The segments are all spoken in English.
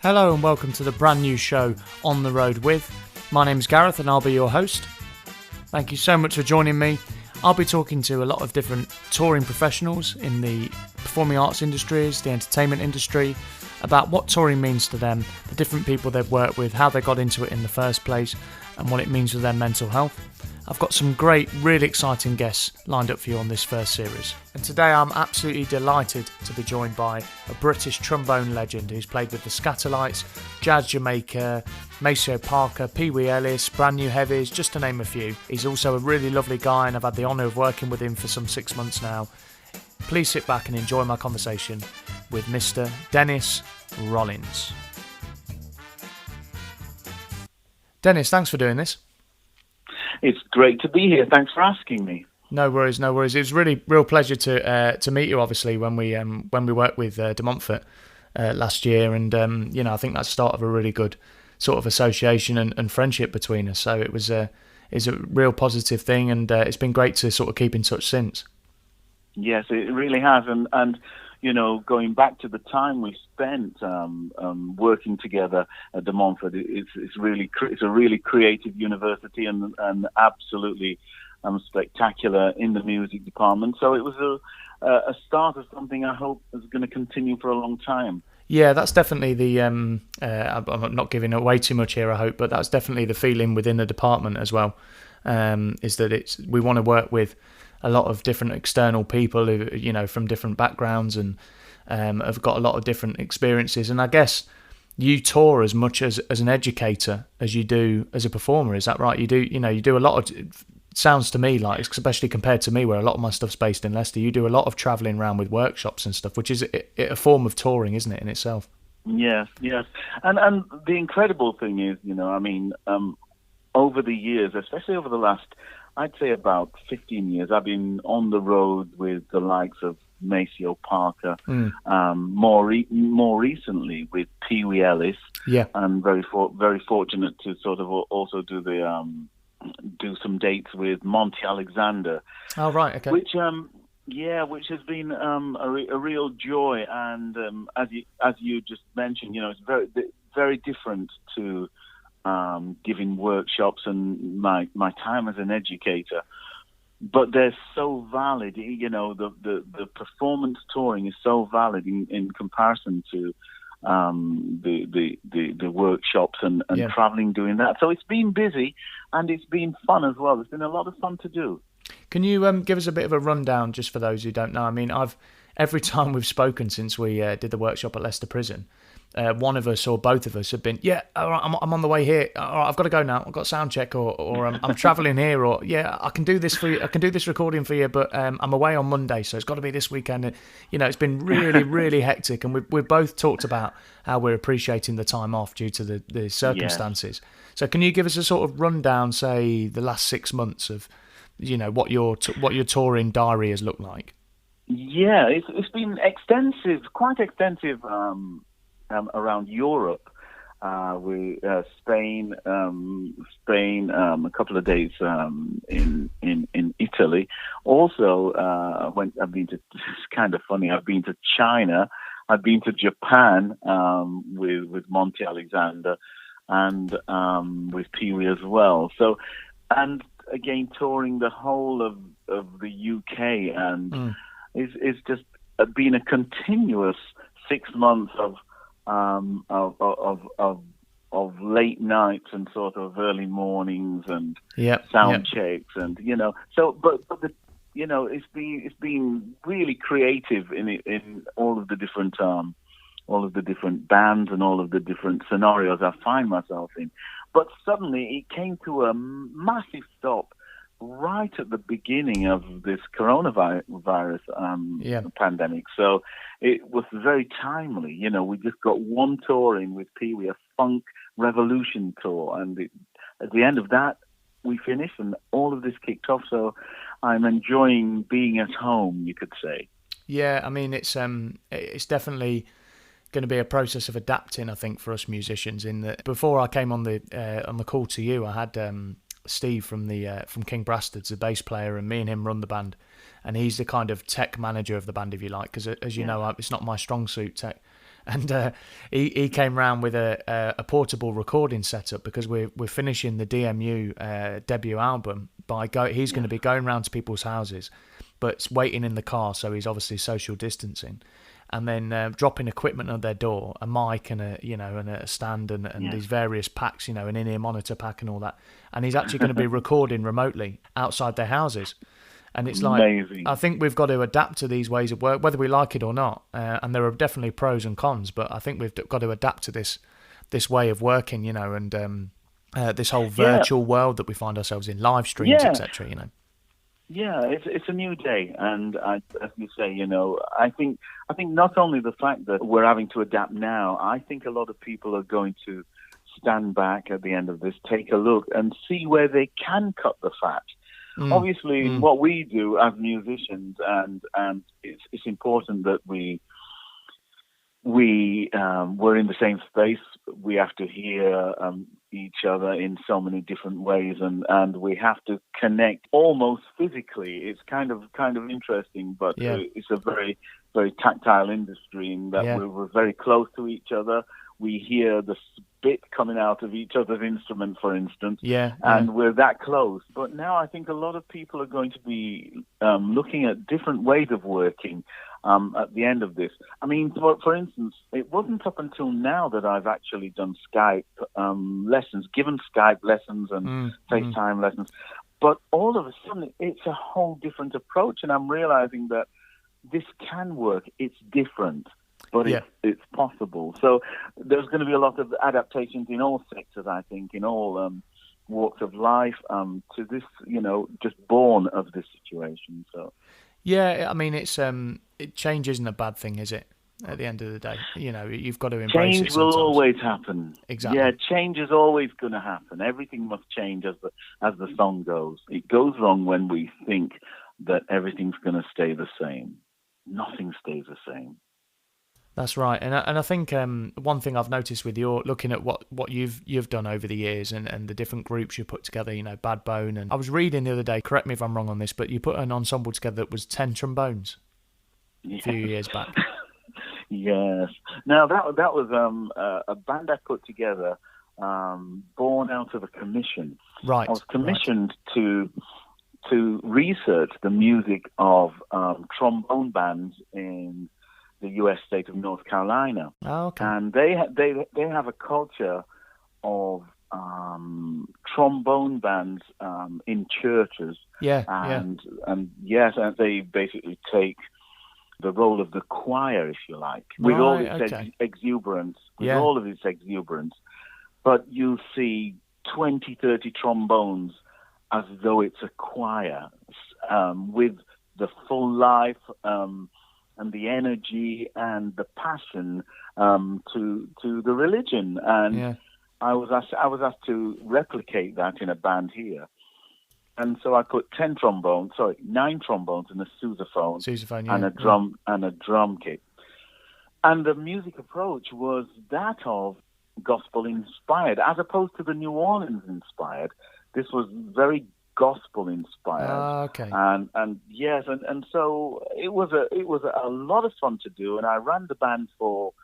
Hello and welcome to the brand new show On the Road With. My name's Gareth and I'll be your host. Thank you so much for joining me. I'll be talking to a lot of different touring professionals in the performing arts industries, the entertainment industry, about what touring means to them, the different people they've worked with, how they got into it in the first place, and what it means for their mental health. I've got some great, really exciting guests lined up for you on this first series. And today I'm absolutely delighted to be joined by a British trombone legend who's played with the Skatalites, Jazz Jamaica, Maceo Parker, Pee Wee Ellis, Brand New Heavies, just to name a few. He's also a really lovely guy and I've had the honour of working with him for some 6 months now. Please sit back and enjoy my conversation with Mr. Dennis Rollins. Dennis, thanks for doing this. It's great to be here. Thanks for asking me. No worries, no worries. It was really real pleasure to meet you. Obviously, when we worked with De Montfort last year, and I think that's the start of a really good sort of association and friendship between us. So it's a real positive thing, and it's been great to sort of keep in touch since. Yes, it really has, and going back to the time we spent working together at De Montfort, it's a really creative university and absolutely spectacular in the music department. So it was a start of something I hope is going to continue for a long time. Yeah, that's definitely the. I'm not giving away too much here, I hope, but that's definitely the feeling within the department as well. Is that we want to work with a lot of different external people who, from different backgrounds and have got a lot of different experiences. And I guess you tour as much as an educator as you do as a performer. Is that right? You do a lot of. Sounds to me like, especially compared to me, where a lot of my stuff's based in Leicester, you do a lot of travelling around with workshops and stuff, which is a form of touring, isn't it, in itself? Yes. And the incredible thing is, over the years, especially over the last, I'd say about 15 years, I've been on the road with the likes of Maceo Parker, more recently with Pee Wee Ellis. Yeah. I'm very fortunate to sort of also do some dates with Monty Alexander. Oh, right, okay. Which has been a real joy, and as you just mentioned, it's very very different to giving workshops and my time as an educator, but they're so valid. The performance touring is so valid in comparison to the workshops and traveling doing that. So it's been busy and it's been fun as well. It's been a lot of fun to do. Can you give us a bit of a rundown just for those who don't know? I mean, every time we've spoken since we did the workshop at Leicester Prison, one of us or both of us have been, all right, I'm on the way here. All right, I've got to go now. I've got sound check, or I'm travelling here, or I can do this for you. I can do this recording for you, but I'm away on Monday, so it's got to be this weekend. And, it's been really, really hectic, and we've both talked about how we're appreciating the time off due to the circumstances. Yeah. So can you give us a sort of rundown, say, the last 6 months of, what your touring diary has looked like? Yeah, it's been quite extensive. Around Europe, Spain, a couple of days in Italy. Also, I've been to. It's kind of funny. I've been to China. I've been to Japan with Monty Alexander and with Pee Wee as well. So, and again, touring the whole of the UK, and it's just been a continuous 6 months of late nights and sort of early mornings and sound checks, and it's been really creative in all of the different bands and all of the different scenarios I find myself in. But suddenly it came to a massive stop right at the beginning of this coronavirus pandemic. So it was very timely. We just got one tour in with Pee Wee, a funk revolution tour. And at the end of that, we finished and all of this kicked off. So I'm enjoying being at home, you could say. Yeah, I mean, it's definitely going to be a process of adapting, I think, for us musicians. In that, before I came on the call to you, I had Steve from King Bastards, the bass player, and me and him run the band, and he's the kind of tech manager of the band, if you like, because as you know, it's not my strong suit, tech. And he came round with a portable recording setup because we're finishing the DMU debut album he's going to be going round to people's houses, but waiting in the car, so he's obviously social distancing, and then dropping equipment on their door, a mic and a stand and these various packs, an in-ear monitor pack and all that, and he's actually going to be recording remotely outside their houses. And it's amazing. I think we've got to adapt to these ways of work, whether we like it or not. And there are definitely pros and cons, but I think we've got to adapt to this way of working, and this whole virtual world that we find ourselves in, live streams, etc. Yeah, it's a new day, and as you say, I think not only the fact that we're having to adapt now, I think a lot of people are going to stand back at the end of this, take a look, and see where they can cut the fat. Obviously, what we do as musicians, and it's important that we're in the same space. We have to hear each other in so many different ways, and we have to connect almost physically. It's kind of interesting, but it's a very, very tactile industry in that we're very close to each other. We hear the spit coming out of each other's instrument, for instance, and we're that close. But now I think a lot of people are going to be looking at different ways of working at the end of this. I mean, for instance, it wasn't up until now that I've actually done Skype lessons, given Skype lessons and FaceTime lessons. But all of a sudden, it's a whole different approach, and I'm realizing that this can work. It's different, but it's possible. So there's going to be a lot of adaptations in all sectors, I think, in all walks of life to this, just born of this situation. So. Yeah, I mean, change isn't a bad thing, is it? At the end of the day, you've got to embrace it. Change will always happen. Exactly. Yeah, change is always going to happen. Everything must change as the song goes. It goes wrong when we think that everything's going to stay the same. Nothing stays the same. That's right, and I think one thing I've noticed with looking at what you've done over the years and the different groups you put together, Bad Bone, and I was reading the other day, correct me if I'm wrong on this, but you put an ensemble together that was 10 trombones a few years back. Yes. Now that was a band I put together, born out of a commission. Right. I was commissioned to research the music of trombone bands in the U.S. state of North Carolina. Oh, okay. And they have a culture of trombone bands in churches. And they basically take the role of the choir, if you like, with all its exuberance. All of its exuberance, but you see 20, 30 trombones as though it's a choir, with the full life and the energy and the passion to the religion. And I was asked to replicate that in a band here. And so I put 9 trombones and a sousaphone, and a drum kit. And the music approach was that of gospel inspired, as opposed to the New Orleans inspired. This was very gospel inspired. Okay. And yes, and so it was a lot of fun to do, and I ran the band for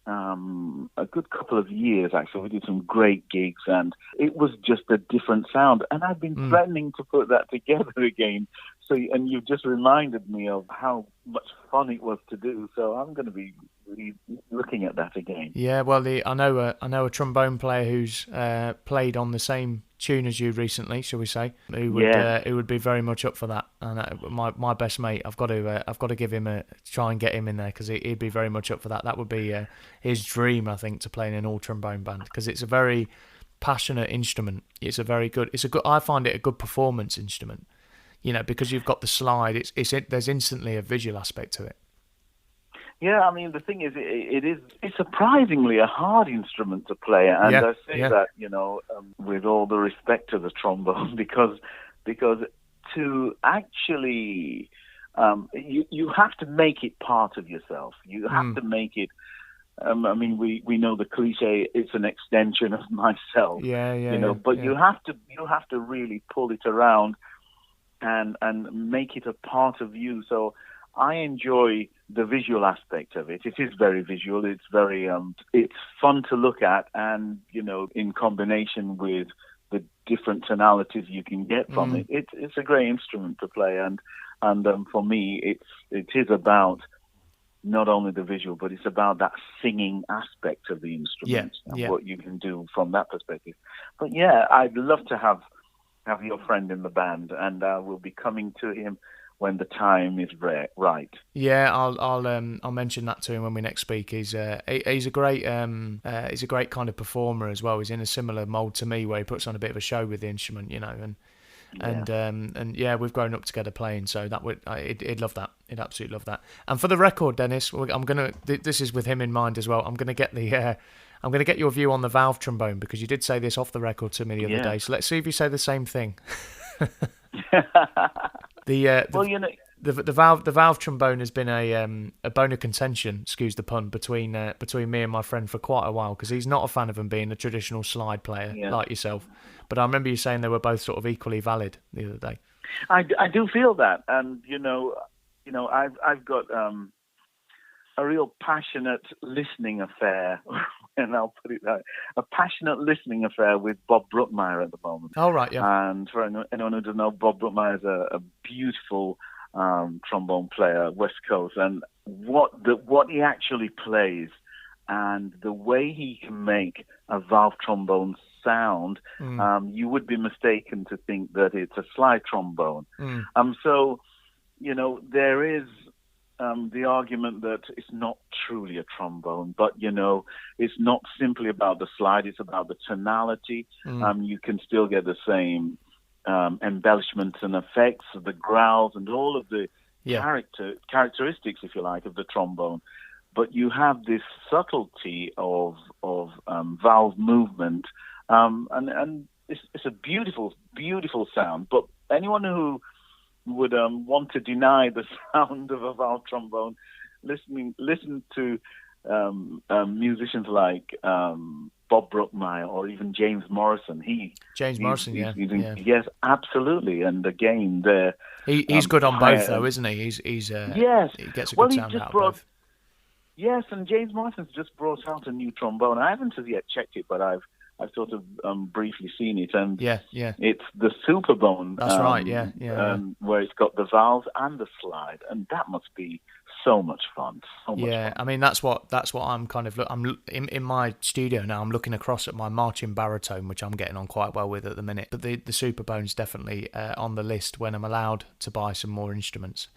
a good couple of years. Actually, we did some great gigs, and it was just a different sound. And I've been threatening to put that together again. So, and you've just reminded me of how much fun it was to do. So I'm going to be really looking at that again. Yeah, well, I know a trombone player who's played on the same tune as you recently, shall we say? Who would be very much up for that. And my best mate, I've got to give him try and get him in there, because he'd be very much up for that. That would be his dream, I think, to play in an all trombone band, because it's a very passionate instrument. I find it a good performance instrument. Because you've got the slide, there's instantly a visual aspect to it. Yeah, I mean, the thing is, it's surprisingly a hard instrument to play, and I say that, with all the respect to the trombone, because to actually, you have to make it part of yourself. You have to make it. I mean, we know the cliche, it's an extension of myself. But you have to really pull it around and make it a part of you. So I enjoy the visual aspect of it. It is very visual. It's very it's fun to look at, and in combination with the different tonalities you can get from it, it's a great instrument to play. And for me, it is about not only the visual, but it's about that singing aspect of the instrument and what you can do from that perspective. But yeah, I'd love to have your friend in the band, and we'll be coming to him when the time is right. Yeah, I'll mention that to him when we next speak. He's a great kind of performer as well. He's in a similar mold to me, where he puts on a bit of a show with the instrument, and we've grown up together playing, so he'd love that. He'd absolutely love that. And for the record, Dennis, this is with him in mind as well. I'm gonna get your view on the valve trombone, because you did say this off the record to me the other day. So let's see if you say the same thing. The valve trombone has been a bone of contention, excuse the pun, between me and my friend for quite a while, because he's not a fan of them being a traditional slide player like yourself. But I remember you saying they were both sort of equally valid the other day. I do feel that, and I've got a real passionate listening affair, and I'll put it that, a passionate listening affair with Bob Brookmeyer at the moment. Oh, right, yeah. And for anyone who doesn't know, Bob Brookmeyer is a beautiful trombone player, West Coast, and what he actually plays and the way he can make a valve trombone sound, you would be mistaken to think that it's a slide trombone. So, there is the argument that it's not truly a trombone, but it's not simply about the slide; it's about the tonality. You can still get the same embellishments and effects, the growls, and all of the characteristics, if you like, of the trombone. But you have this subtlety of valve movement, and it's a beautiful, beautiful sound. But anyone who would want to deny the sound of a valve trombone, listen to musicians like Bob Brookmeyer or even James Morrison. Yes, absolutely. And again, he's good on both, though, isn't he? He's yes. He gets a good sound out of both. Yes, and James Morrison's just brought out a new trombone. I haven't as yet checked it, but I've sort of briefly seen it, and it's the Superbone. That's right, yeah. Where it's got the valves and the slide, and that must be so much fun. I mean, that's what I'm kind of. I'm in my studio now. I'm looking across at my marching baritone, which I'm getting on quite well with at the minute. But the Superbone's definitely on the list when I'm allowed to buy some more instruments.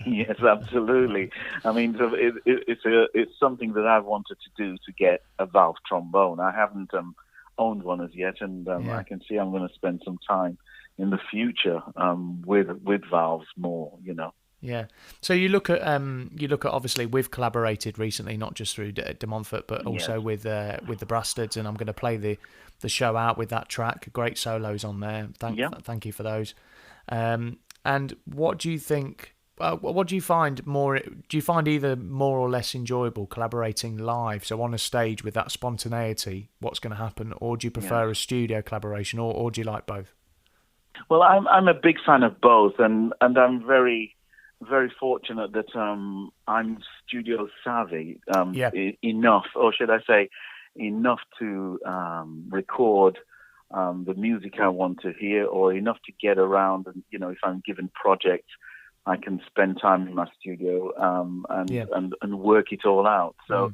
Yes, absolutely. I mean, it's something that I've wanted to do, to get a valve trombone. I haven't owned one as yet, and I can see I'm going to spend some time in the future with valves more. Yeah. So you look at obviously we've collaborated recently, not just through De Montfort, but also with the Brastards, and I'm going to play the show out with that track. Great solos on there. Thank you for those. And what do you think? What do you find more? Do you find either more or less enjoyable collaborating live, so on a stage with that spontaneity, what's going to happen, or do you prefer a studio collaboration, or do you like both? Well, I'm a big fan of both, and I'm very, very fortunate that I'm studio savvy enough, or should I say, enough to record the music I want to hear, or enough to get around. And if I'm given projects, I can spend time in my studio and work it all out. So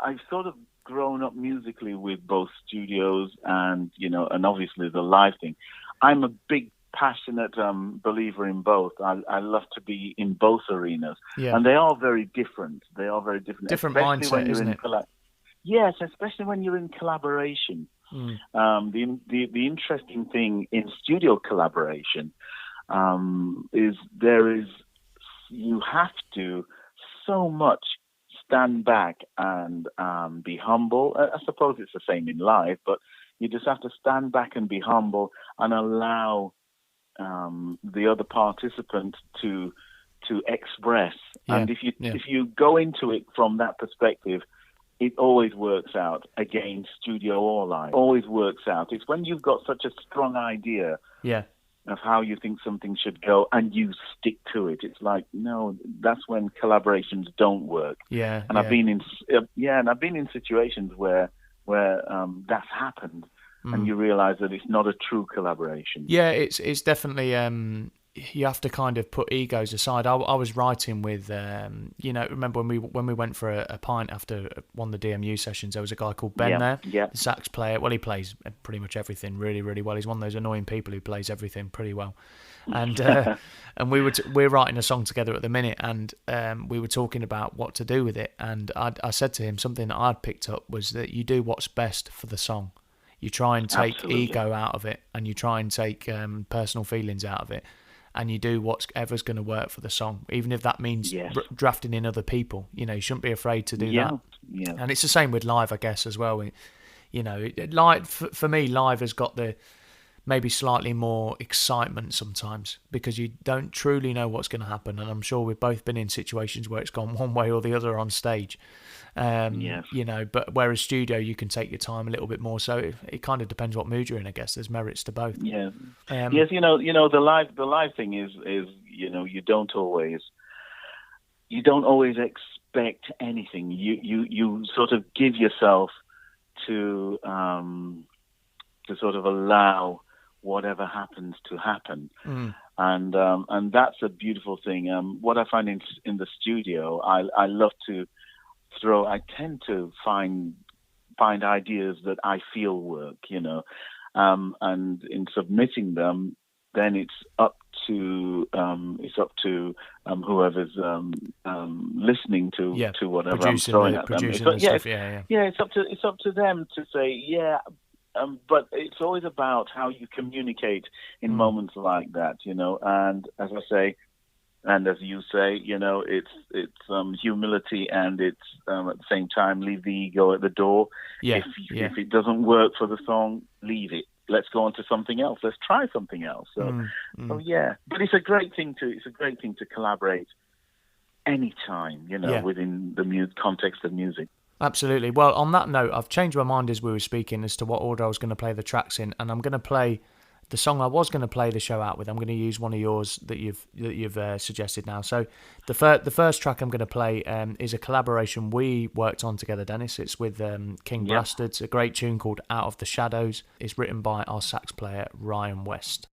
I've sort of grown up musically with both studios and and obviously the live thing. I'm a big passionate believer in both. I love to be in both arenas, and they are very different. Different mindset, isn't it? Yes, especially when you're in collaboration. The interesting thing in studio collaboration is you have to so much stand back and be humble. I suppose it's the same in live, but you just have to stand back and be humble and allow the other participant to express. And if you go into it from that perspective, it always works out. Again, studio or live, always works out. It's when you've got such a strong idea. of how you think something should go, and you stick to it. It's like, no, that's when collaborations don't work. Yeah. And I've been in situations where that's happened, and you realise that it's not a true collaboration. Yeah, it's definitely you have to kind of put egos aside. I was writing with remember when we went for a pint after one of the DMU sessions, there was a guy called Ben there, the sax player. Well, he plays pretty much everything really, really well. He's one of those annoying people who plays everything pretty well. And and we're writing a song together at the minute, and we were talking about what to do with it. And I said to him, something that I'd picked up was that you do what's best for the song. You try and take ego out of it, and you try and take personal feelings out of it, and you do whatever's going to work for the song, even if that means drafting in other people. You shouldn't be afraid to do that. Yeah. And it's the same with live, I guess, as well. Live, for me, live has got the maybe slightly more excitement sometimes, because you don't truly know what's going to happen. And I'm sure we've both been in situations where it's gone one way or the other on stage. But whereas studio, you can take your time a little bit more. So it kind of depends what mood you're in, I guess. There's merits to both. Yeah. Yes, the live thing is you don't always expect anything. You sort of give yourself to sort of allow whatever happens to happen. And that's a beautiful thing. What I find in the studio, I love to I tend to find ideas that I feel work, and in submitting them, then it's up to whoever's listening to whatever I'm throwing at them. It's up to them to say but it's always about how you communicate in moments like that, and as I say, and as you say, it's humility, and it's at the same time, leave the ego at the door. If it doesn't work for the song, leave it. Let's go on to something else. Let's try something else. So but it's a great thing to collaborate anytime, within the context of music. Absolutely. Well, on that note, I've changed my mind as we were speaking as to what order I was going to play the tracks in, and I'm going to play the song I was going to play the show out with. I'm going to use one of yours that you've suggested now. So the first track I'm going to play is a collaboration we worked on together, Dennis. It's with King Bastards, a great tune called Out of the Shadows. It's written by our sax player, Ryan West.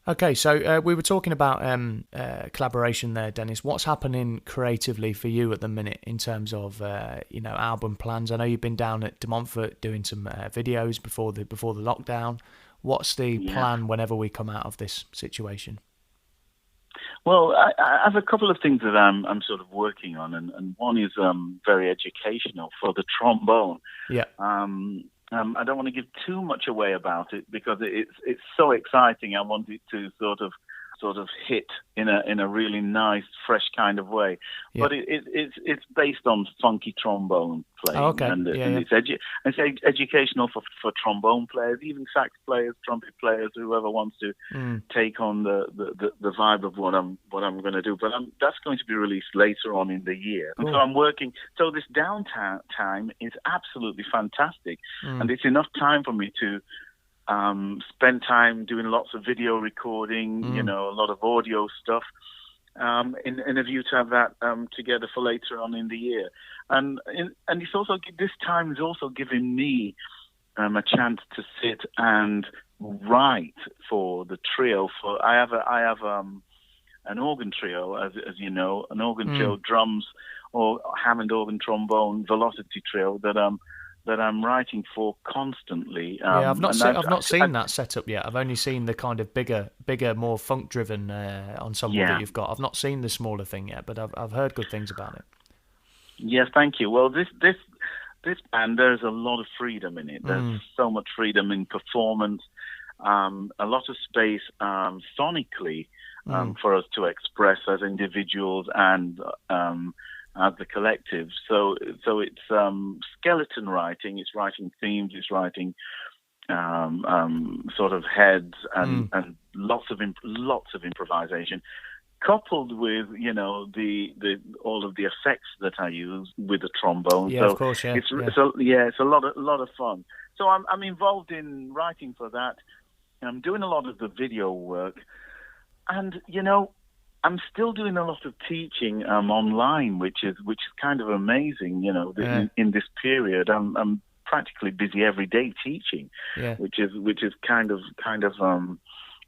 Okay, so we were talking about collaboration there, Dennis. What's happening creatively for you at the minute in terms of album plans? I know you've been down at De Montfort doing some videos before the lockdown. What's the Yeah. plan whenever we come out of this situation? Well, I have a couple of things that I'm sort of working on, and one is very educational for the trombone. Yeah. I don't want to give too much away about it because it's so exciting. I want it to sort of hit in a really nice, fresh kind of way. Yeah. But it's based on funky trombone playing, okay. and Yeah. it's educational for trombone players, even sax players, trumpet players, whoever wants to take on the vibe of what I'm going to do. But that's going to be released later on in the year. Cool. And so I'm working. So this downtime time is absolutely fantastic, and it's enough time for me to spend time doing lots of video recording, a lot of audio stuff, in a view to have that together for later on in the year. And it's also, this time is also giving me a chance to sit and write for the trio. I have an organ trio, as you know, an organ trio, drums, or Hammond organ, trombone, velocity trio that I'm writing for constantly. I've not seen that setup yet. I've only seen the kind of bigger, more funk-driven ensemble that you've got. I've not seen the smaller thing yet, but I've heard good things about it. Yes, thank you. Well, this band, there's a lot of freedom in it. There's so much freedom in performance, a lot of space sonically for us to express as individuals and as the collective. So it's skeleton writing. It's writing themes. It's writing sort of heads and lots of improvisation, coupled with the all of the effects that I use with the trombone. Yeah, so of course. Yeah. It's a lot of fun. So I'm involved in writing for that. I'm doing a lot of the video work, and I'm still doing a lot of teaching online, which is kind of amazing. In this period, I'm practically busy every day teaching, which is kind of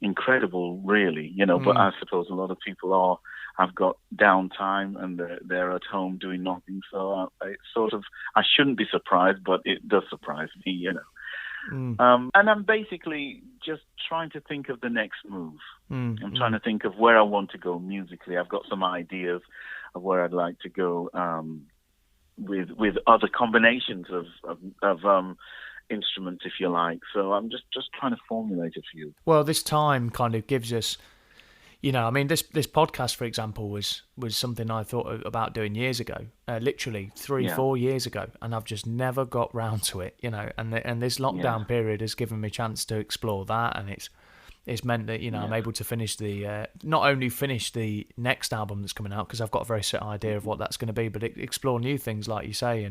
incredible, really. But I suppose a lot of people have got downtime and they're at home doing nothing. So I shouldn't be surprised, but it does surprise me. And I'm basically just trying to think of the next move. I'm trying to think of where I want to go musically. I've got some ideas of where I'd like to go with other combinations of instruments, if you like. So I'm just trying to formulate a few. Well, this time kind of gives us, this podcast, for example, was something I thought about doing years ago, literally 3-4 years ago, and I've just never got round to it, and this lockdown period has given me a chance to explore that, and it's meant that, I'm able to finish not only finish the next album that's coming out, because I've got a very set idea of what that's going to be, but explore new things, like you say,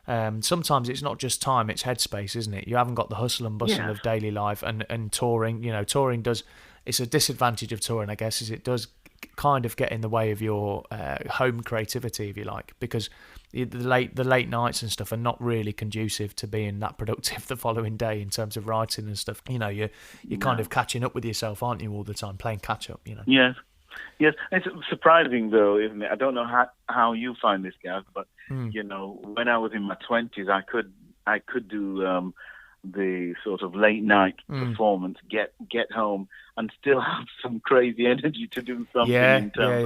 and sometimes it's not just time, it's headspace, isn't it? You haven't got the hustle and bustle of daily life, and touring, touring does... It's a disadvantage of touring, I guess, is it does kind of get in the way of your home creativity, if you like, because the late nights and stuff are not really conducive to being that productive the following day in terms of writing and stuff. You're kind of catching up with yourself, aren't you, all the time, playing catch up, Yes. It's surprising, though, isn't it? I don't know how you find this, Gareth, but when I was in my 20s, I could do the sort of late night performance, get home and still have some crazy energy to do something. But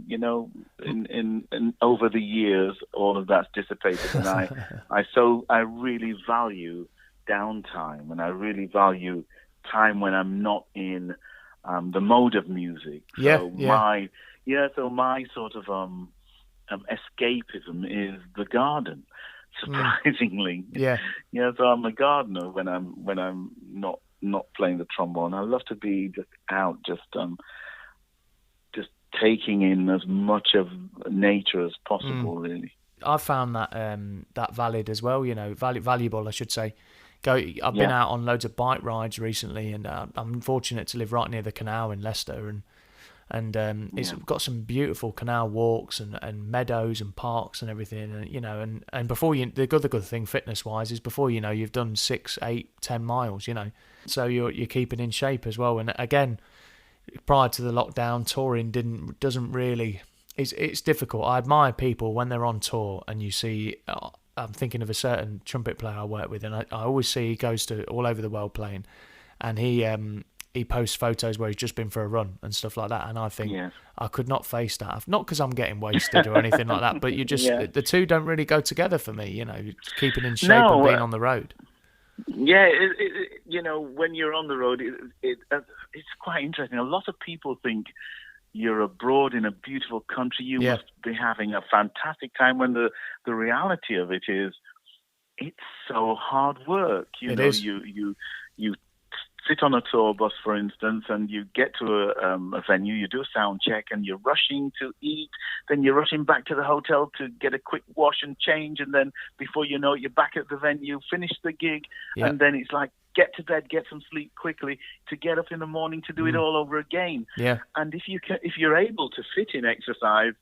in over the years, all of that's dissipated, and I really value downtime, and I really value time when I'm not in the mode of music. So my sort of escapism is the garden. Surprisingly, so I'm a gardener when I'm not playing the trombone. I love to be just out, just taking in as much of nature as possible. Really, I found that that valid as well. Valuable, I should say. I've been out on loads of bike rides recently, and I'm fortunate to live right near the canal in Leicester, and And it's got some beautiful canal walks and meadows and parks and everything. And, you know, and before the other good thing fitness wise is before you know you've done 6, 8, 10 miles. You know, so you're keeping in shape as well. And again, prior to the lockdown, touring doesn't really. It's difficult. I admire people when they're on tour and you see. I'm thinking of a certain trumpet player I work with, and I always see he goes to all over the world playing, and he posts photos where he's just been for a run and stuff like that, and I think I could not face that. Not because I'm getting wasted or anything like that, but you just the two don't really go together for me. You know, keeping in shape and being on the road. Yeah, you know, when you're on the road, it's quite interesting. A lot of people think you're abroad in a beautiful country. You must be having a fantastic time. When the reality of it is, it's so hard work. You sit on a tour bus, for instance, and you get to a venue, you do a sound check, and you're rushing to eat, then you're rushing back to the hotel to get a quick wash and change, and then before you know it, you're back at the venue, finish the gig, and then it's like, get to bed, get some sleep quickly, to get up in the morning to do it all over again. Yeah. And if you're able to fit in exercise,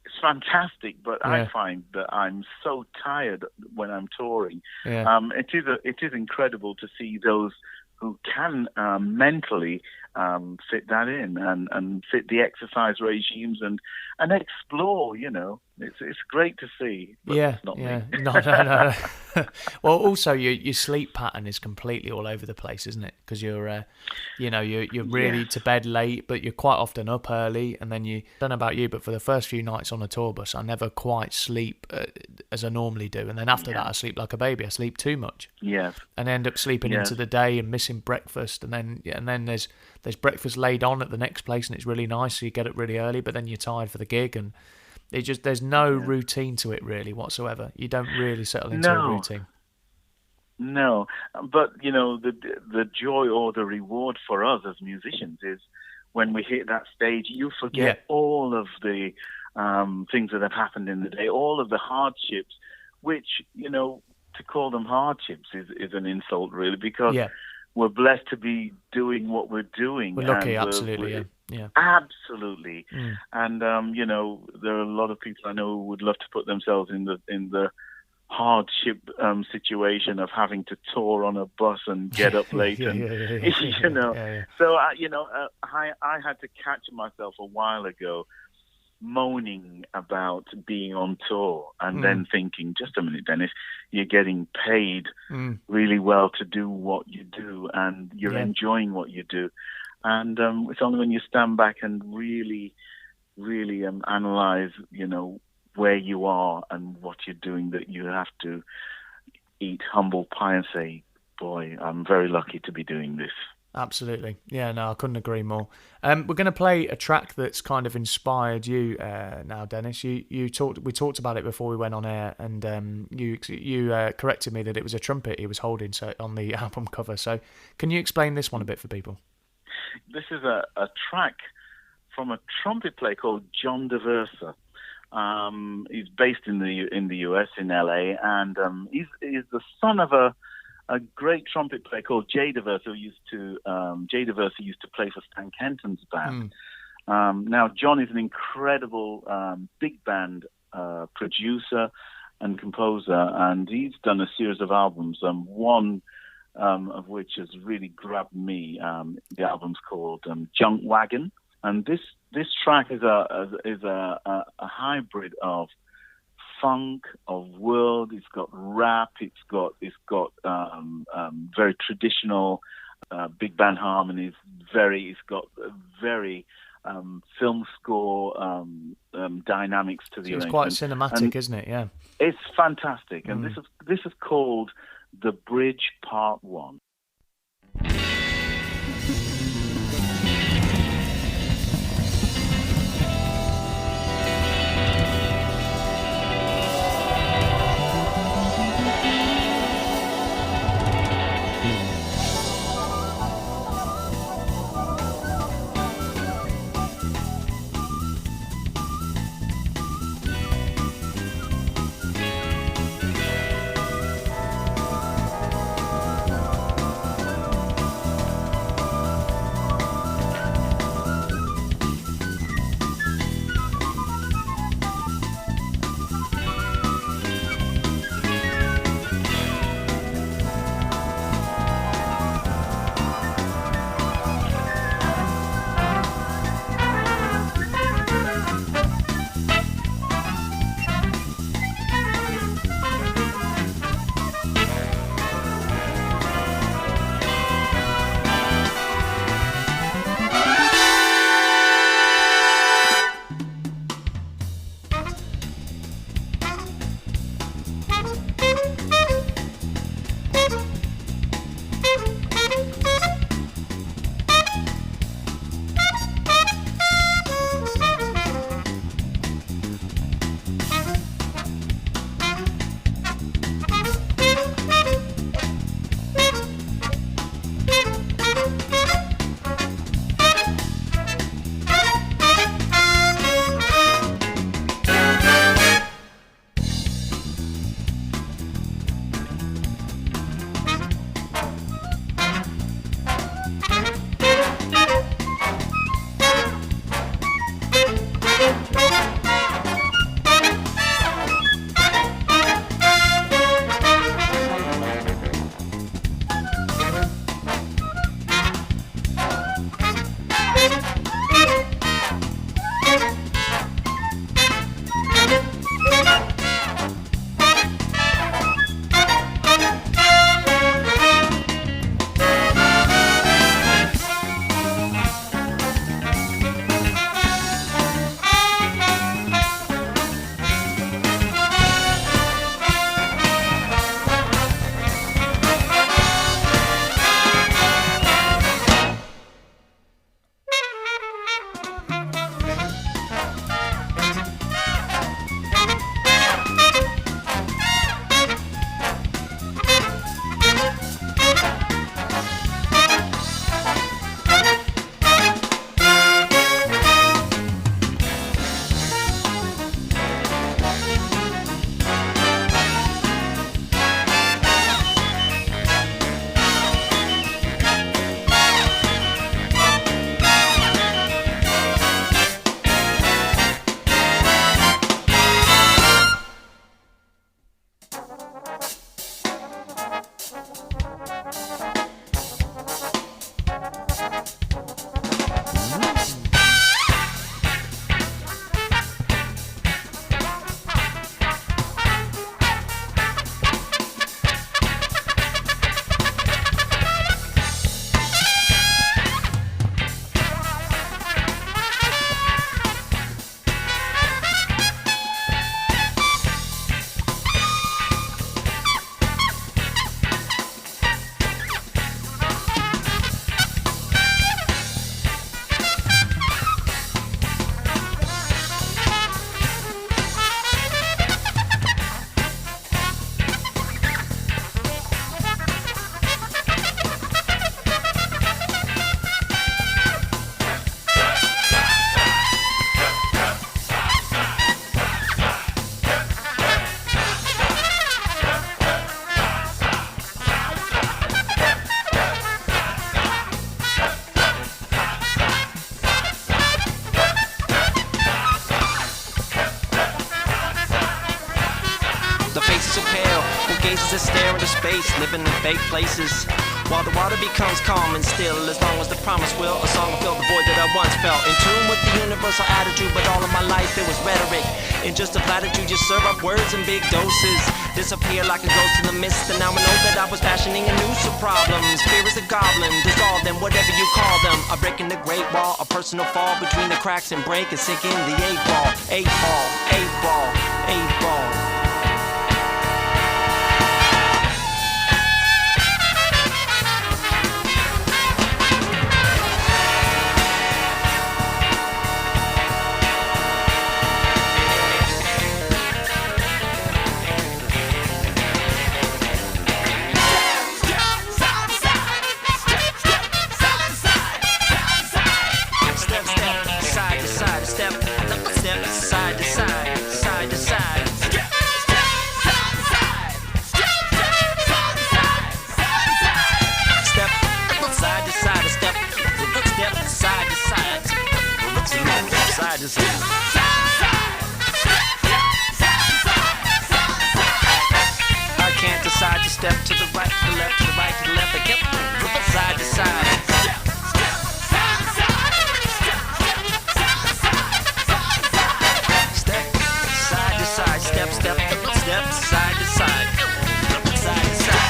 it's fantastic, but I find that I'm so tired when I'm touring. Yeah. It is incredible to see those who can mentally fit that in and fit the exercise regimes and explore. You know, it's great to see. But it's not me. No. Well, also your sleep pattern is completely all over the place, isn't it? Because you're really to bed late, but you're quite often up early, and then I don't know about you, but for the first few nights on a tour bus, I never quite sleep as I normally do, and then after that, I sleep like a baby. I sleep too much. Yeah. And I end up sleeping into the day and missing breakfast, and then there's breakfast laid on at the next place, and it's really nice, so you get up really early, but then you're tired for the gig, and there's no routine to it really whatsoever. You don't really settle into a routine. No, but you know, the joy or the reward for us as musicians is when we hit that stage, you forget all of the things that have happened in the day, all of the hardships, which, you know, to call them hardships is an insult really, because we're blessed to be doing what we're doing. We're lucky, absolutely. Yeah. Absolutely. And you know, there are a lot of people I know who would love to put themselves in the hardship situation of having to tour on a bus and get up late you know. So I had to catch myself a while ago moaning about being on tour and then thinking, just a minute, Dennis, you're getting paid really well to do what you do, and you're enjoying what you do. And it's only when you stand back and really, really analyze, you know, where you are and what you're doing, that you have to eat humble pie and say, boy, I'm very lucky to be doing this. Absolutely. Yeah, no, I couldn't agree more. We're going to play a track that's kind of inspired you now, Dennis. We talked about it before we went on air, and you corrected me that it was a trumpet he was holding on the album cover. So can you explain this one a bit for people? This is a track from a trumpet player called John DeVersa. He's based in the US, in LA, and he's the son of a great trumpet player called Jay DeVersa, who used to play for Stan Kenton's band. Now, John is an incredible big band producer and composer, and he's done a series of albums. One of which has really grabbed me. The album's called Junk Wagon, and this track is a hybrid of funk, of world. It's got rap. It's got very traditional big band harmonies. It's got very film score dynamics to the arrangement. It's quite cinematic, isn't it? Yeah, it's fantastic. And this is called The Bridge Part 1. gazes that stare into space, living in fake places. While the water becomes calm and still, as long as the promise will, a song will fill the void that I once felt. In tune with the universal attitude, but all of my life it was rhetoric. In just a platitude, just serve up words in big doses. Disappear like a ghost in the mist, and now I know that I was fashioning a noose of problems. Fear is a goblin, dissolve them, whatever you call them. A break in the great wall, a personal fall between the cracks and break and sink in the 8-ball, 8-ball, 8-ball, 8-ball. I can't decide to step to the right, to the left, to the right, to the left. I kept side to side. Step side to side, step, step, step side to side, side to side.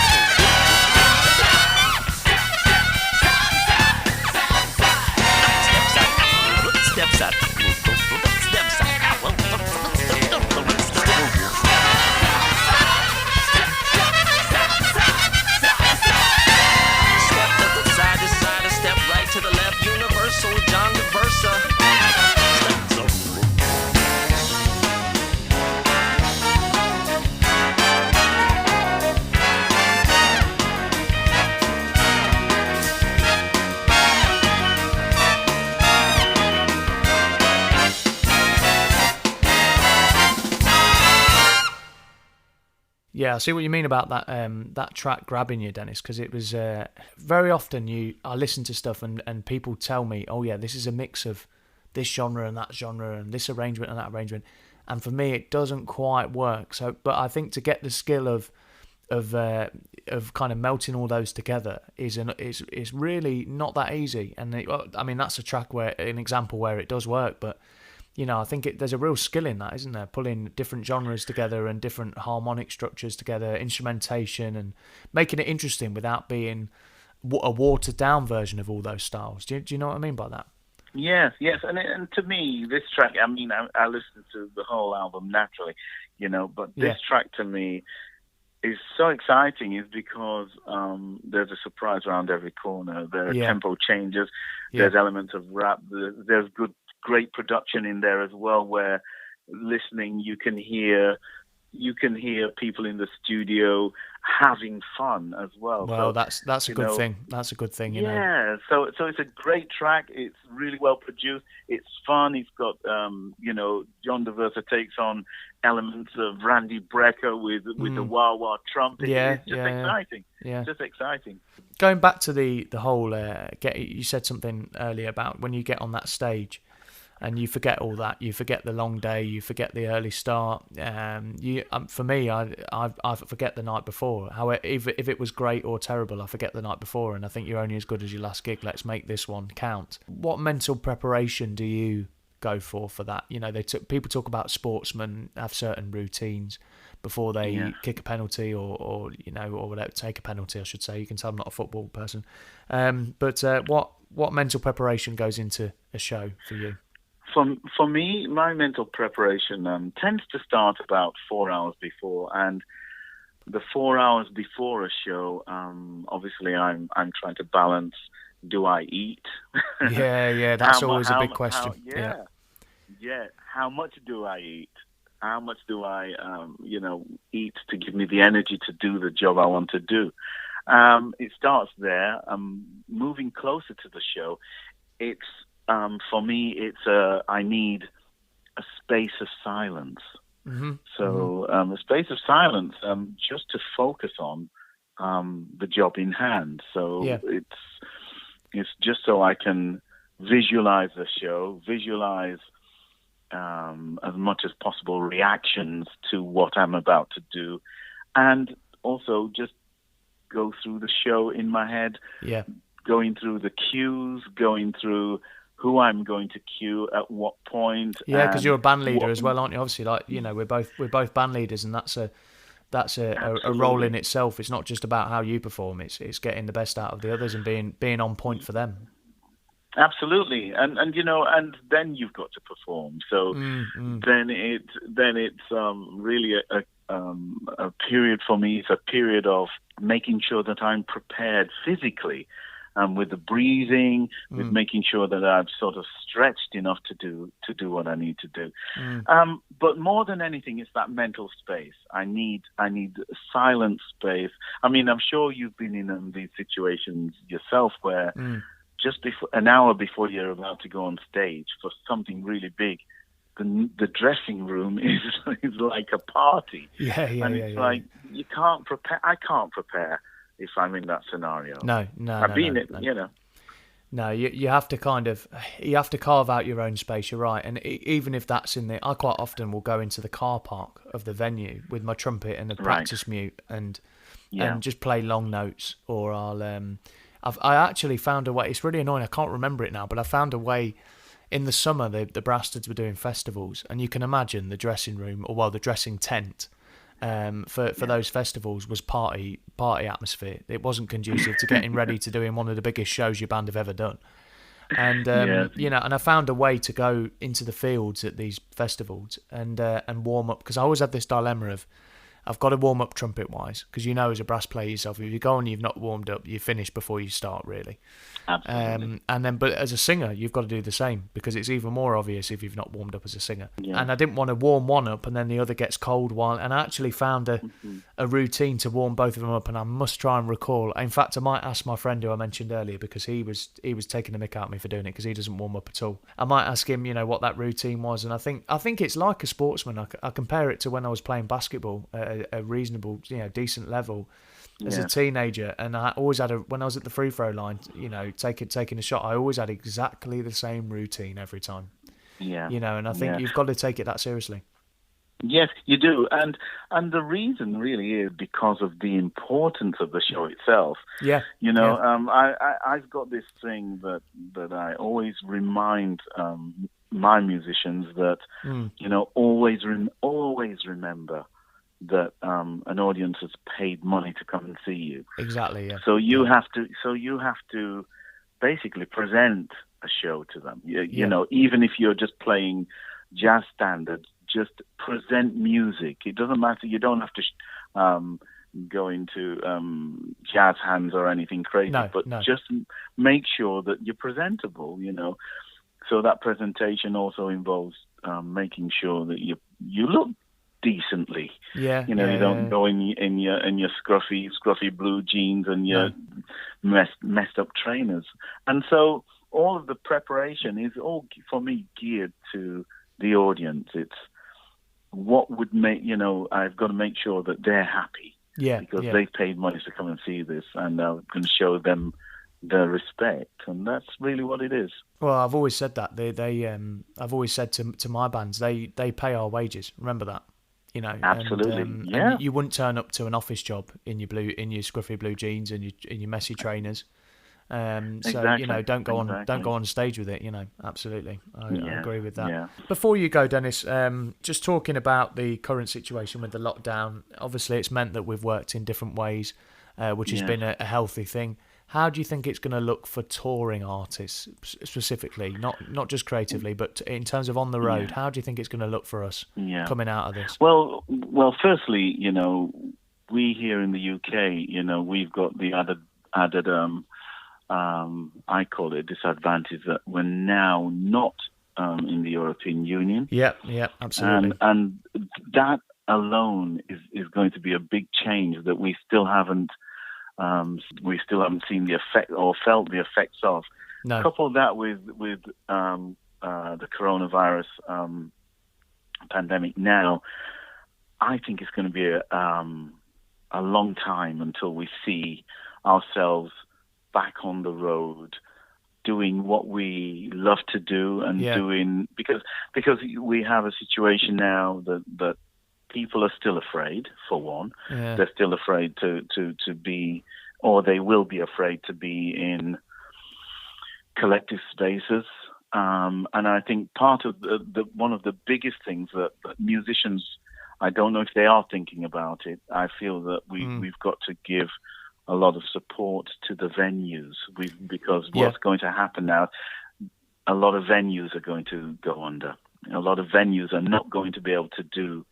Step side, step side. Yeah, I see what you mean about that that track grabbing you, Dennis, because it was very often I listen to stuff and people tell me, oh yeah, this is a mix of this genre and that genre and this arrangement and that arrangement, and for me it doesn't quite work. So, but I think to get the skill of kind of melting all those together is really not that easy. And I mean, that's a track where an example where it does work, but I think there's a real skill in that, isn't there? Pulling different genres together and different harmonic structures together, instrumentation, and making it interesting without being a watered down version of all those styles. Do you know what I mean by that? Yes, and to me, this track, I mean, I listened to the whole album naturally, but this track to me is so exciting is because there's a surprise around every corner. There are tempo changes, there's elements of rap, there's great production in there as well, where listening you can hear people in the studio having fun as well. Well, so, that's a good thing. That's a good thing, Yeah, so it's a great track. It's really well produced. It's fun. It's got John DeVersa takes on elements of Randy Brecker with the wah wah trumpet. It's just exciting. Yeah. It's just exciting. Going back to the whole you said something earlier about when you get on that stage and you forget all that. You forget the long day. You forget the early start. For me, I forget the night before. However, if it was great or terrible, I forget the night before. And I think you're only as good as your last gig. Let's make this one count. What mental preparation do you go for that? People talk about sportsmen have certain routines before they kick a penalty or whatever, take a penalty, I should say. You can tell I'm not a football person. But what mental preparation goes into a show for you? For me, my mental preparation tends to start about 4 hours before, and the 4 hours before a show, obviously I'm trying to balance. Do I eat? Yeah, that's always a big question. How much do I eat? How much do I, eat to give me the energy to do the job I want to do? It starts there. Moving closer to the show, it's for me, I need a space of silence. Mm-hmm. So a space of silence just to focus on the job in hand. So it's just so I can visualize the show, visualize as much as possible reactions to what I'm about to do, and also just go through the show in my head, going through the cues, going through who I'm going to cue at what point. Yeah, because you're a band leader as well, aren't you? Obviously, we're both band leaders, and that's a role in itself. It's not just about how you perform; it's getting the best out of the others and being on point for them. Absolutely, and then you've got to perform. So then it's really a period for me. It's a period of making sure that I'm prepared physically. With the breathing, with making sure that I've sort of stretched enough to do what I need to do. But more than anything, it's that mental space. I need a silent space. I mean, I'm sure you've been in these situations yourself where just an hour before you're about to go on stage for something really big, the dressing room is like a party. Like you can't prepare. I can't prepare if I'm in that scenario. No. I've been it. No, you have to carve out your own space. You're right, and even if that's I quite often will go into the car park of the venue with my trumpet and a practice mute and just play long notes. Or I actually found a way. It's really annoying. I can't remember it now, but I found a way. In the summer, the Brastards were doing festivals, and you can imagine the dressing room, or the dressing tent. For those festivals was party atmosphere. It wasn't conducive to getting ready to doing one of the biggest shows your band have ever done. And and I found a way to go into the fields at these festivals and warm up, because I always had this dilemma of I've got to warm up trumpet wise, because as a brass player yourself, if you go and you've not warmed up, you finish before you start, really. Absolutely. But as a singer, you've got to do the same, because it's even more obvious if you've not warmed up as a singer. Yeah. And I didn't want to warm one up and then the other gets cold and I actually found a routine to warm both of them up, and I must try and recall. In fact, I might ask my friend who I mentioned earlier, because he was taking the mick out of me for doing it, because he doesn't warm up at all. I might ask him, what that routine was, and I think it's like a sportsman. I compare it to when I was playing basketball at a reasonable, decent level as a Yeah. teenager, and I always had when I was at the free throw line, taking a shot, I always had exactly the same routine every time. Yeah. And I think you've got to take it that seriously. Yes, you do, and the reason really is because of the importance of the show itself. Yeah. I've got this thing that I always remind my musicians that always remember that an audience has paid money to come and see you. Exactly. Yeah. So you have to basically present a show to them. Even if you're just playing jazz standards, just present music. It doesn't matter. You don't have to go into jazz hands or anything crazy, but just make sure that you're presentable. So that presentation also involves making sure that you look decently. Yeah. You don't go in your scruffy blue jeans and your messed up trainers. And so all of the preparation is all, for me, geared to the audience. It's what would make, I've got to make sure that they're happy. Yeah. Because they've paid money to come and see this, and I can show them the respect, and that's really what it is. Well, I've always said that. I've always said to my bands, they pay our wages. Remember that. Absolutely. And you wouldn't turn up to an office job in your scruffy blue jeans and your messy trainers. Exactly. So don't go on stage with it. Absolutely, I agree with that. Yeah. Before you go, Dennis, just talking about the current situation with the lockdown. Obviously, it's meant that we've worked in different ways, which has been a healthy thing. How do you think it's going to look for touring artists specifically, not just creatively, but in terms of on the road? How do you think it's going to look for us coming out of this? Well, firstly, we here in the UK, we've got the added I call it disadvantage that we're now not in the European Union. Yeah, absolutely. And that alone is going to be a big change that we still haven't seen the effect or felt the effects of. No. Couple that with the coronavirus pandemic now, I think it's going to be a long time until we see ourselves back on the road doing what we love to do and doing because we have a situation now that people are still afraid, for one. They're still afraid to be, or they will be afraid to be in collective spaces. And I think part of one of the biggest things that musicians, I don't know if they are thinking about it, I feel that we've got to give a lot of support to the venues because what's going to happen now, a lot of venues are going to go under. A lot of venues are not going to be able to do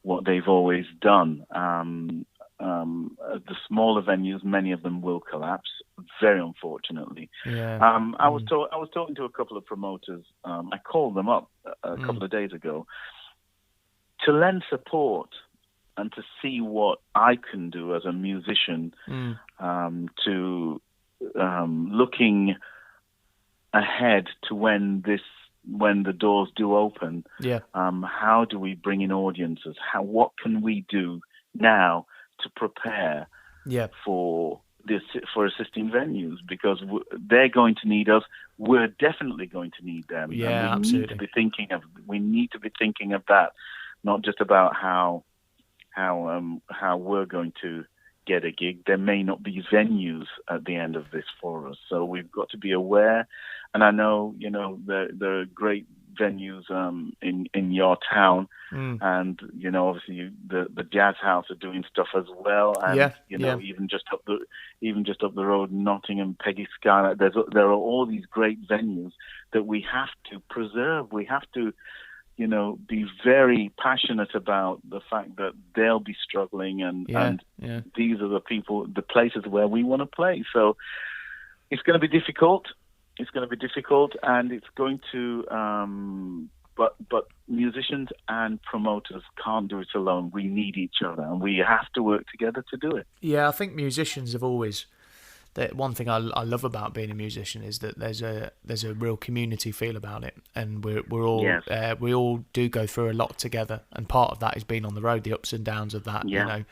what they've always done. The smaller venues, many of them will collapse, very unfortunately. I was talking to a couple of promoters. I called them up a couple of days ago to lend support and to see what I can do as a musician to looking ahead to when the doors do open. How do we bring in audiences? What can we do now to prepare for assisting venues? Because they're going to need us. We're definitely going to need them. Yeah, and absolutely. We need to be thinking of that, not just about how we're going to get a gig. There may not be venues at the end of this for us, so we've got to be aware. And I know, there are great venues in your town, and obviously the Jazz House are doing stuff as well. And even just up the road, Nottingham, Peggy Skylight. There are all these great venues that we have to preserve. We have to be very passionate about the fact that they'll be struggling and these are the places where we want to play. So it's going to be difficult. And it's going to, but musicians and promoters can't do it alone. We need each other and we have to work together to do it. Yeah, I think musicians have always one thing I love about being a musician is that there's a real community feel about it, and we're all we all do go through a lot together, and part of that is being on the road, the ups and downs of that,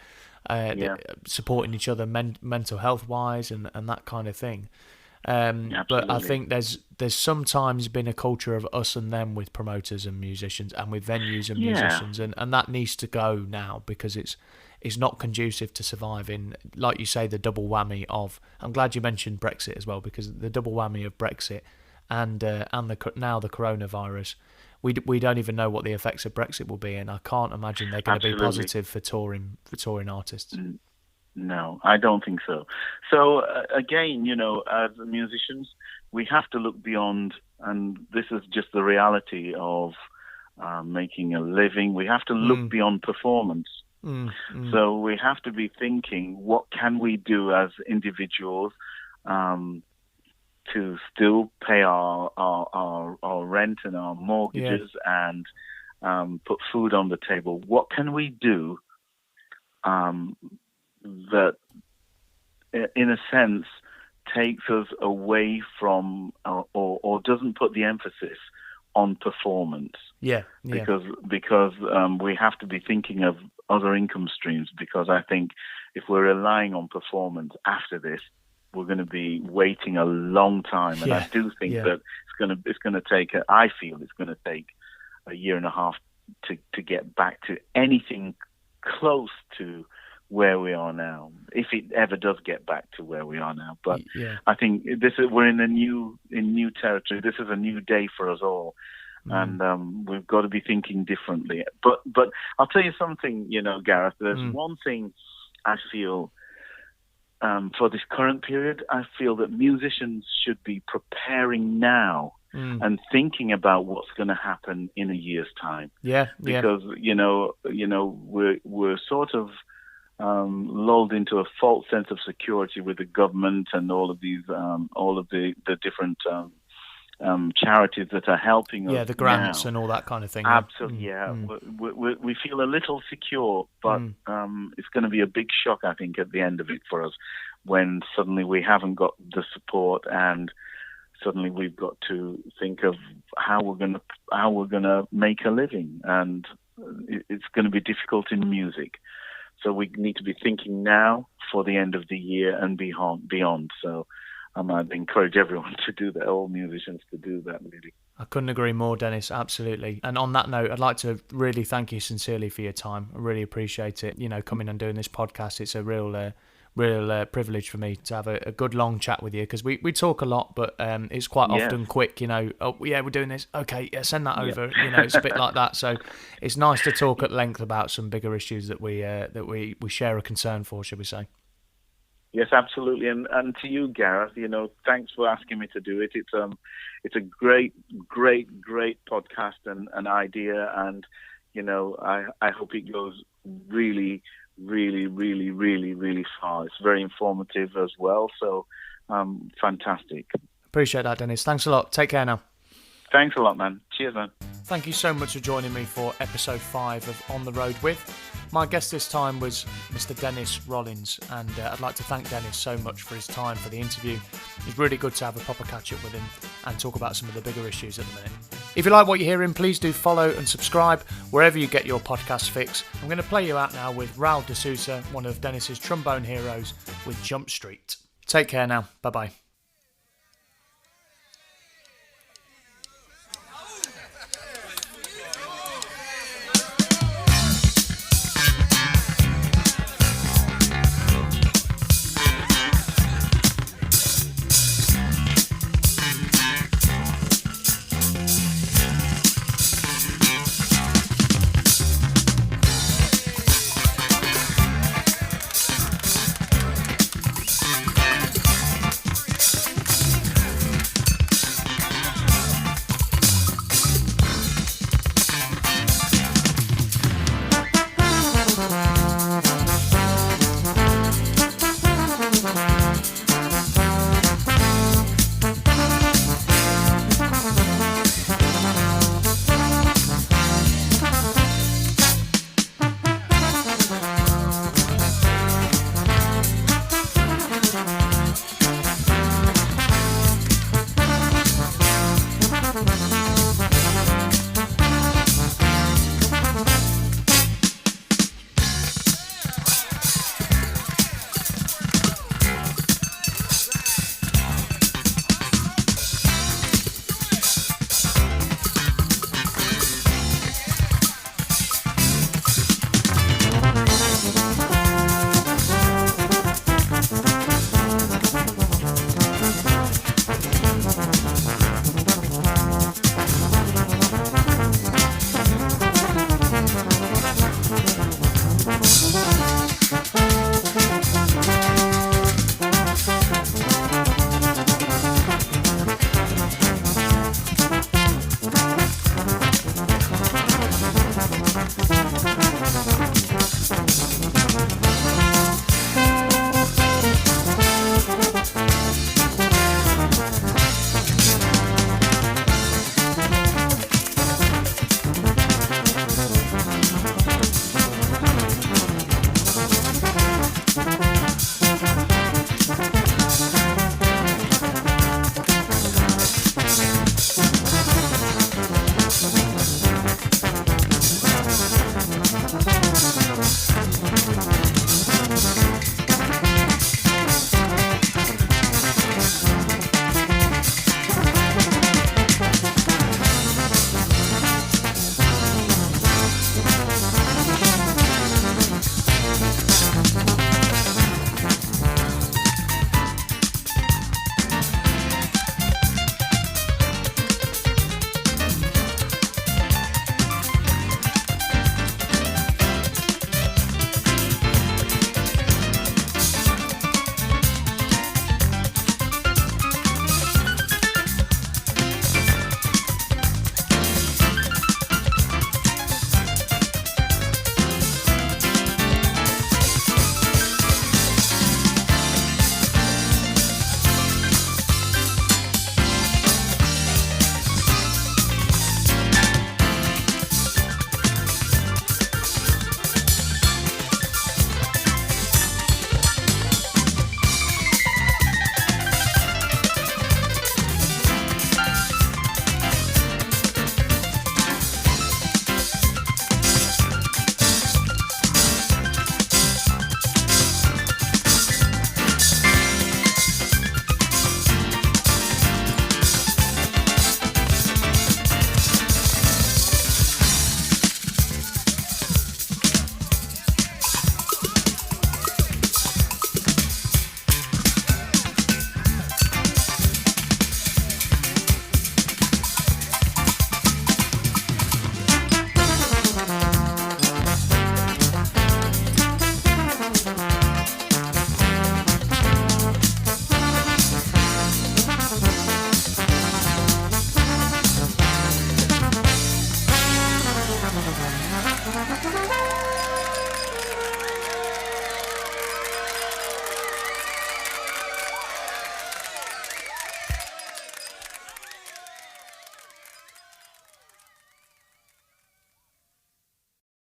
supporting each other mental health wise and that kind of thing. But I think there's sometimes been a culture of us and them with promoters and musicians and with venues and musicians, and that needs to go now, because it's not conducive to surviving, like you say, the double whammy of. I'm glad you mentioned Brexit as well, because the double whammy of Brexit and now the coronavirus. We don't even know what the effects of Brexit will be, and I can't imagine they're going to be positive for touring artists. No, I don't think so. So again, as musicians, we have to look beyond, and this is just the reality of making a living. We have to look beyond performance. So we have to be thinking, what can we do as individuals to still pay our rent and our mortgages and put food on the table? What can we do that, in a sense, takes us away from or doesn't put the emphasis on performance? Because we have to be thinking of other income streams, because I think if we're relying on performance after this, we're going to be waiting a long time. And I do think that it's going to take I feel it's going to take a year and a half to get back to anything close to where we are now, if it ever does get back to where we are now. But I think we're in a new territory. This is a new day for us all, and we've got to be thinking differently. But I'll tell you something, Gareth. There's one thing I feel for this current period. I feel that musicians should be preparing now and thinking about what's going to happen in a year's time. Because we're sort of lulled into a false sense of security with the government and all of these, all of the different charities that are helping us. The grants and all that kind of thing. Absolutely, we feel a little secure, but it's going to be a big shock, I think, at the end of it for us, when suddenly we haven't got the support, and suddenly we've got to think of how we're going to make a living, and it's going to be difficult in music. So we need to be thinking now for the end of the year and beyond. So I'd encourage everyone to do that, all musicians to do that, really. I couldn't agree more, Dennis, absolutely. And on that note, I'd like to really thank you sincerely for your time. I really appreciate it, coming and doing this podcast. It's a real privilege for me to have a good long chat with you, because we talk a lot, but it's quite often quick, we're doing this, okay, send that over, it's a bit like that. So it's nice to talk at length about some bigger issues that we share a concern for, should we say. Yes, absolutely. And to you, Gareth, thanks for asking me to do it. It's a great podcast and idea, and I hope it goes really, really, really, really, really far. It's very informative as well. So, fantastic. Appreciate that, Dennis. Thanks a lot. Take care now. Thanks a lot, man. Cheers, man. Thank you so much for joining me for episode 5 of On the Road With. My guest this time was Mr. Dennis Rollins, and I'd like to thank Dennis so much for his time for the interview. It's really good to have a proper catch-up with him and talk about some of the bigger issues at the minute. If you like what you're hearing, please do follow and subscribe wherever you get your podcast fix. I'm going to play you out now with Raul de Sousa, one of Dennis's trombone heroes, with Jump Street. Take care now. Bye-bye.